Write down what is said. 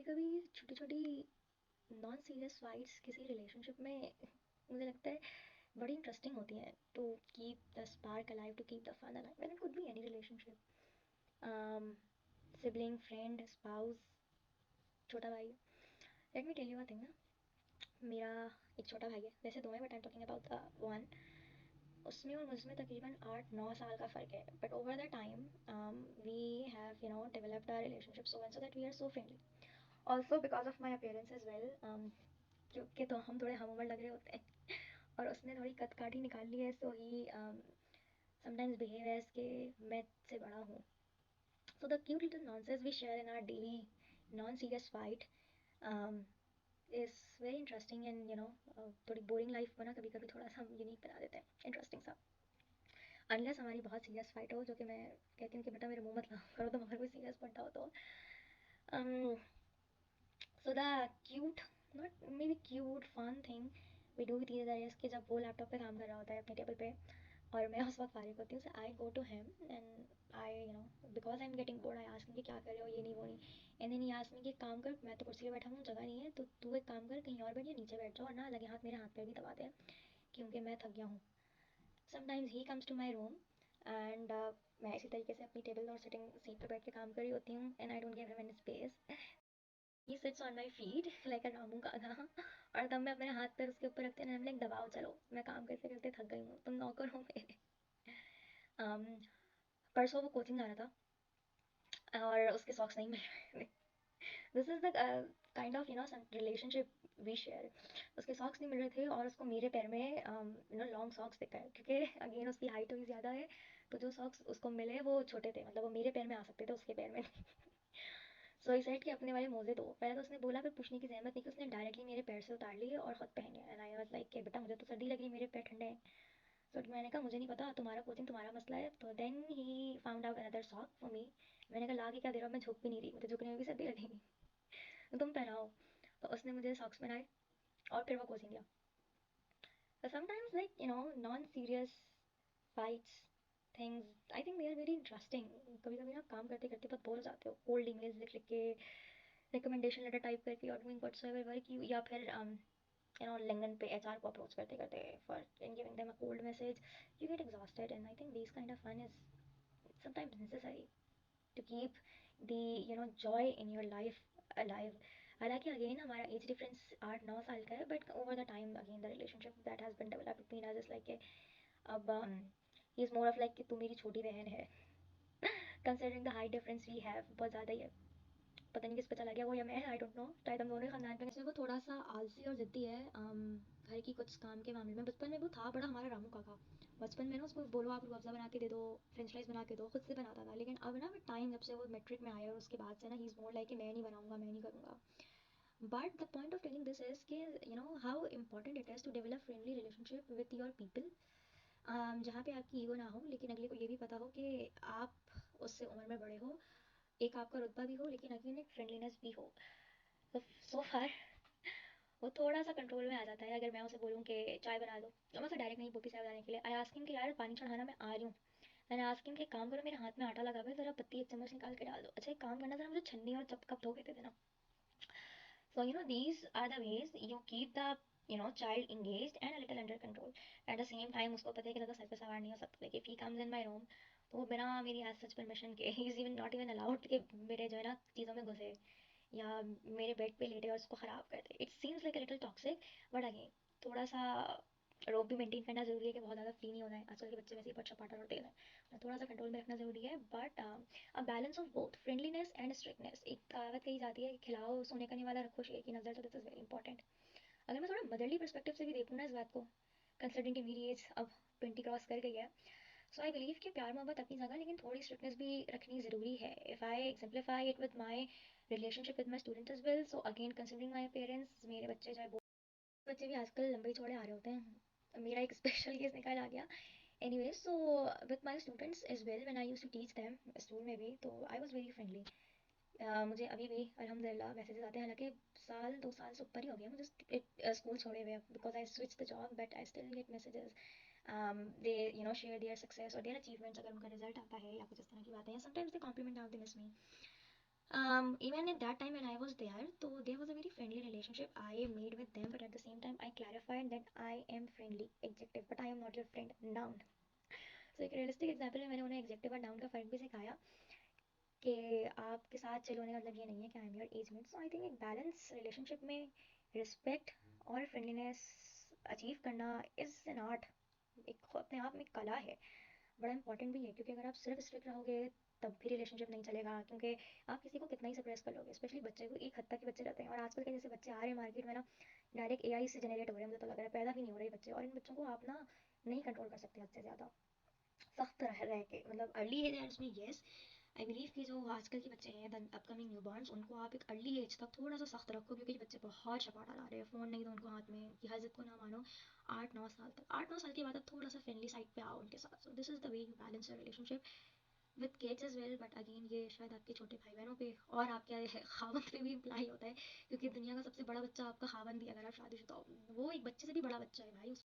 कभी छोटी छोटी नॉन सीरियस फाइट्स किसी रिलेशनशिप में मुझे लगता है बड़ी इंटरेस्टिंग होती हैं, to keep the spark alive, to keep the fun alive, and it could be any relationship, sibling, friend, spouse, छोटा भाई. Let me tell you one thing ना. मेरा एक छोटा भाई है, वैसे दो हैं but I am talking about the one. उसमें और मुझमें तकरीबन 8-9 साल का फ़र्क है, but over the time we have developed our relationship so well so that we are so friendly. Also because of my appearance as well, क्योंकि तो हम थोड़े हम उम्र लग रहे होते हैं और उसने थोड़ी कद काठी निकाल ली है, so he sometimes behave as के मैं से बड़ा हूँ. So the cute little nonsense we share in our daily non serious fight is very interesting, and थोड़ी बोरिंग लाइफ को ना कभी कभी थोड़ा सा हम यूनिक बना देते हैं, इंटरेस्टिंग सा. अनलेस हमारी बहुत सीरियस फाइट हो, जो कि मैं कहती हूँ कि बेटा मेरे मुंह मत लगाओ करो, तो अगर कोई सीरियस पड़ता हो तो. So the cute, not may be cute fun thing we do with each other, कि जब वो लैपटॉप पे काम कर रहा होता है अपने टेबल पे और मैं उस वक्त फारिग होती हूँ, so I go to him and I because I am getting bored, I ask him कि क्या कर रहे हो, ये नहीं वो नहीं. And then he ask me कि एक काम कर, मैं तो कुर्सी पे बैठा हूँ, जगह नहीं है, तो तू एक काम कर, कहीं और बैठ या नीचे बैठ जाओ और ना लगे हाथ मेरे हाथ पे भी दबा दे, क्योंकि मैं थक गया हूँ. Sometimes he comes to my room and मैं इसी तरीके से अपनी टेबल और सिटिंग सीट पे बैठ के काम कर रही होती हूँ, and I don't give him any space. He sits on my feet like a Ramu गाधा, और तब मैं अपने हाथ पैर उसके ऊपर रखते हैं, लाइक दबाओ, चलो मैं काम करते करते थक गई हूँ, तुम नौकर हो मेरे. um, परसों वो कोचिंग जा रहा था और उसके सॉक्स नहीं मिल रहे. This is the kind of relationship we share. उसके सॉक्स नहीं मिल रहे थे और उसको मेरे पैर में लॉन्ग सॉक्स दिखा है, क्योंकि अगेन उसकी हाइट भी ज़्यादा है, तो जो सॉक्स उसको मिले वो छोटे थे, मतलब वो मेरे पैर में आ सकते थे, उसके पैर में. सो ही सेड कि अपने वाले मोजे दो. पहले तो उसने बोला, फिर पूछने की जहमत नहीं की, उसने डायरेक्टली मेरे पैर से उतार लिए और खुद पहने. एंड आई वाज लाइक कि बेटा मुझे तो सर्दी लग रही है, मेरे पैर ठंडे हैं. सो मैंने कहा मुझे नहीं पता, तुम्हारा कोचिंग तुम्हारा मसला है. तो then he found out another sock for me. मैंने कहा ला के क्या दे रहा हूँ, मैं झुक भी नहीं रही, मुझे झुकने में भी सर्दी लगेगी, तो तुम पहनाओ. तो उसने मुझे सॉक्स पहनाए और फिर वो कोचिंग गया. So sometimes, like, non-serious fights, things, I think they are very interesting. कभी कभी ना काम करते करते बहुत बोर हो जाते हो, कोल्ड ईमेल्स लिख लिख के, रिकमेंडेशन लेटर टाइप करके, और डूइंग व्हाटसोएवर वर्क यू, या फिर लिंक्डइन पे एचआर को अप्रोच करते करते for in giving them a cold message, you get exhausted. And I think this kind of fun is sometimes necessary to keep the joy in your life alive. हालांकि again हमारा age difference 8-9 साल का है, but over the time again the relationship that has been developed between us is like, अब he is more of like कि तू मेरी छोटी बहन है. Considering the high difference we have, बहुत ज़्यादा ही है. पता नहीं किस पे चला गया वो या मैं, आई डोंट नो, शायद हम दोनों ही खानदान पे. वैसे वो थोड़ा सा आलसी और ज़िद्दी है, घर की कुछ काम के मामले में. बचपन में वो था बड़ा हमारा रामू काका. बचपन में ना उसको बोलो आप रूह अफ़ज़ा बना के दे दो, फ्रेंच फ्राइज बना के दो, खुद से बनाता था. लेकिन अब ना विद टाइम, जब से वो मैट्रिक में आया और उसके बाद से ना ही इज़ मोर लाइक कि मैं नहीं बनाऊंगा, मैं नहीं करूँगा. But the point of telling this is कि how important it is to develop friendly relationship with your people, जहाँ पे आपकी ईगो ना हो, लेकिन अगले को ये भी पता हो कि आप उससे उम्र में बड़े हो, एक आपका रुतबा भी हो, लेकिन अगेन एक फ्रेंडलीनेस भी हो. तो सो फार वो थोड़ा सा कंट्रोल में आ जाता है. अगर मैं उसे बोलूँ कि चाय बना दो, तो मैं उसे डायरेक्ट नहीं बोलती चाय बनाने के लिए. आई आस्क हिम कि यार पानी चढ़ाना, मैं आ रही हूँ. मैंने आस्क हिम कि काम करो, मेरे हाथ में आटा लगा हुआ है, ज़रा पत्ती एक चम्मच निकाल के डाल दो. अच्छा एक काम करना, ज़रा मुझे छन्नी और चप कप धो के दे देना. So these are the ways you keep the child engaged and a little under control. At the same time उसको पता है कि ज़्यादा सर पे सवार नहीं हो सकता. Like if he comes in my room, तो वो बिना मेरी as such permission के he is even not even allowed कि मेरे जो है ना चीज़ों में घुसे या मेरे बेड पे लेटे और उसको ख़राब कर दे. It seems like a little toxic, but again थोड़ा सा रोब भी मेंटेन करना ज़रूरी है कि बहुत ज़्यादा फ्री नहीं होना है. आजकल के बच्चे वैसे ही पट चपाटर और तेज हैं, थोड़ा सा कंट्रोल में रखना ज़रूरी है. But a balance of both friendliness and strictness. एक कहावत कही जाती है कि खिलाओ सोने का निवाला, रखो शेर की नज़र. तो दिस इज़ वेरी इंपॉर्टेंट. अगर मैं थोड़ा मदरली पर्सपेक्टिव से भी देखूँ ना इस बात को, कंसिडरिंग कि मेरी एज अब 20 क्रॉस कर गई है, सो आई बिलीव कि प्यार मोहब्बत अपनी जगह, लेकिन थोड़ी स्ट्रिक्टनेस भी रखनी ज़रूरी है. If I exemplify it with my relationship with my student is well, so again considering my parents, मेरे बच्चे चाहे बच्चे भी आजकल लंबे चौड़े आ रहे होते हैं. मेरा एक स्पेशल केस निकाल आ गया. Anyway, so with my students as well, when I used to teach them school में भी, तो आई वाज वेरी फ्रेंडली. मुझे अभी भी अल्हम्दुलिल्लाह मैसेजेस आते हैं, हालांकि 1-2 साल से ऊपर ही हो गया मुझे स्कूल छोड़े हुए, because I switch the job, but I still get messages. They share their success और देयर अचीवमेंट्स. अगर उनका रिजल्ट आता है या कुछ इस तरह की बातें, या sometimes they compliment, now they miss me. Even at that time when I was there, so there was a very friendly relationship I made with them, but at the same time I clarified that I am friendly adjective, but I am not your friend noun. So एक realistic example में मैंने उन्हें executive और noun का फ़र्क भी सिखाया कि आपके साथ चिल होने का मतलब ये नहीं है कि I am your age mate. So I think एक बैलेंस रिलेशनशिप में रिस्पेक्ट और फ्रेंडलीनेस अचीव करना इज़ एन आर्ट, एक अपने आप में कला है, बड़ा इंपॉर्टेंट भी है, क्योंकि अगर आप सिर्फ स्ट्रिक्ट रहोगे तब भी रिलेशनशिप नहीं चलेगा, क्योंकि आप किसी को कितना ही सप्रेस कर लोगे, स्पेशली बच्चे को, एक हद तक के बच्चे रहते हैं, और आजकल के जैसे बच्चे आ रहे हैं मार्केट में ना, डायरेक्ट एआई से जनरेट हो रहे हैं, मुझे तो लग रहा है पैदा भी नहीं हो रहे बच्चे, और इन बच्चों को आप ना नहीं कंट्रोल कर सकते हद से ज़्यादा सख्त रह के, मतलब अर्ली एज है उसमें, येस आई बिलीव कि जो आजकल के बच्चे हैं द अपकमिंग न्यू बॉर्न्स, उनको आप एक अर्ली एज तक थोड़ा सा सख्त रखो, क्योंकि ये बच्चे बहुत चपाटा ला रहे हैं, फ़ोन नहीं दो उनको हाथ में, कि हर जिद को ना मानो, 8-9 साल तक, 8-9 साल के बाद अब थोड़ा सा फ्रेंडली साइड पे आओ उनके साथ। So this is the way you balance your relationship with kids as well, but again ये शायद आपके छोटे भाई बहनों पे और आपके खावंद पे भी अप्लाई होता है, क्योंकि दुनिया का सबसे बड़ा बच्चा आपका खावंद ही, अगर आप शादीशुदा हो, वो एक बच्चे से भी बड़ा बच्चा है भाई।